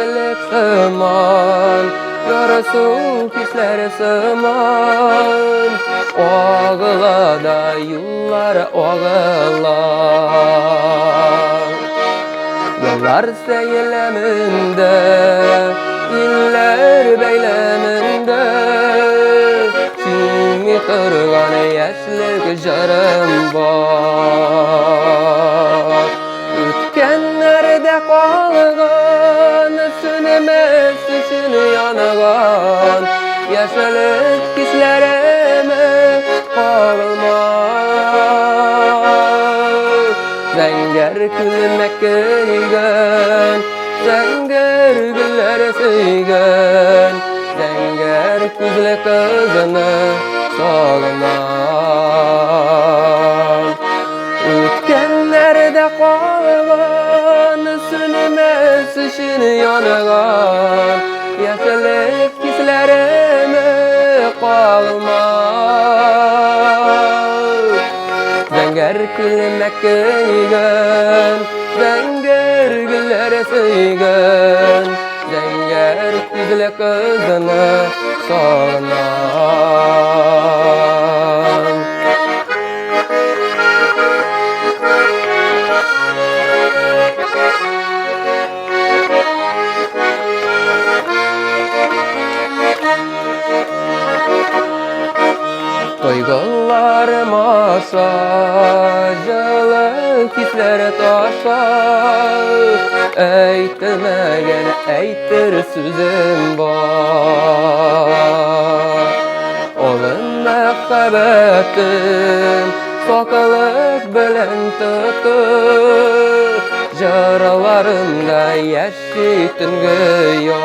yaşlılık sığman, yarası pisler sığman. Oğula da yıllar oğula, yıllar seyleminde, iller beyleminde. Kimi kırgan yaşlık jarım var. Ötkenlerde kalgan, sönmez için yangan. Yaşlık hislerime kalmaz. Zenger külmek kıygan, zenger güller sıygan. Zenger küzle kızını sağlamam. Ötkenlerde kalgan, sönmez için yangan. Yaşlık hislerime kalmaz. Zenger külmek kıygan, zenger güller sıygan. Zenger küzle kızını sağlamam. Duygularım aşa, jılık hisler taşa. Eytilmegen eytir sözüm var. Olun mehbettim, sokalık bilen tuttu. Jaralarımda yaşittin güyaz.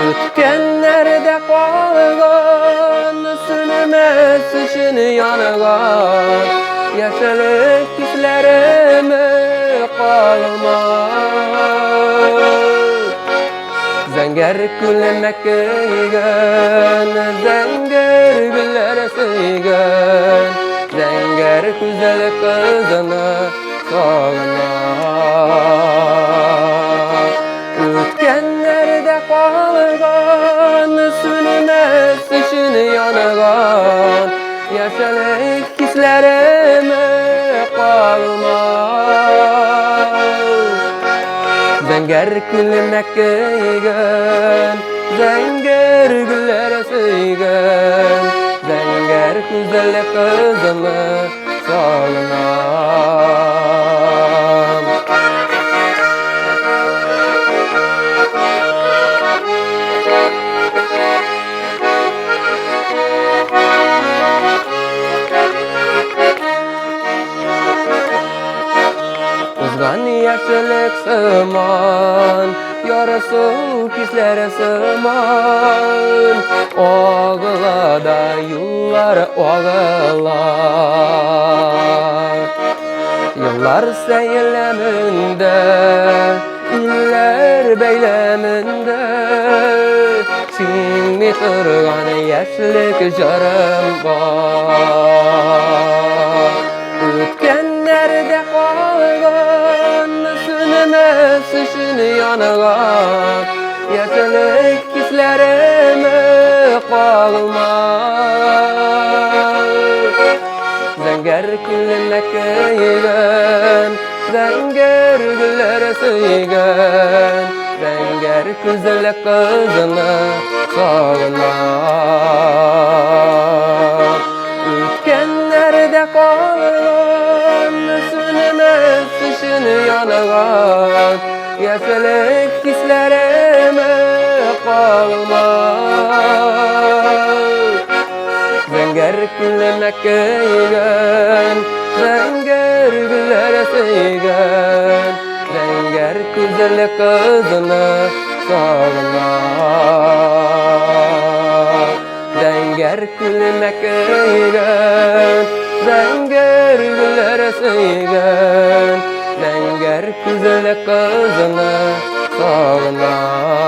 Ötkenlerde kalgan, sönmez için yangan. Yaşlık hislerime kalmaz. Zenger külmek kıygan, zenger güller sıygan. Zenger güzel kızını sağlamam. Ötkenlerde kalgan, sönmez için yangan. Yaşlık hislerime kalmaz. Zenger külmek kıygan, zenger güller sıygan. Zenger güzel kızımı sağlamam. Uzgan yaşlılık sığman, yarası pisler sığman. Oğula da yıllar oğula, yıllar seyleminde, iller beyleminde. Kimi kırgan yaşlık jarım var. Ötkenlerde kalgan, sönmez için yangan. Yaşlık hislerime kalmaz. Zenger külmek kıygan, zenger güller sıygan. Zenger güzel kızını sağlamam. Ötkenlerde kalgan, sönmez için yangan. Yaşlık hislerime kalmaz. Zenger külmek kıygan, zenger güller sıygan. Zenger güzel kızını sağlamam. Zenger külmek kıygan, zenger güller sıygan. Zenger güzel kızını sağlamam.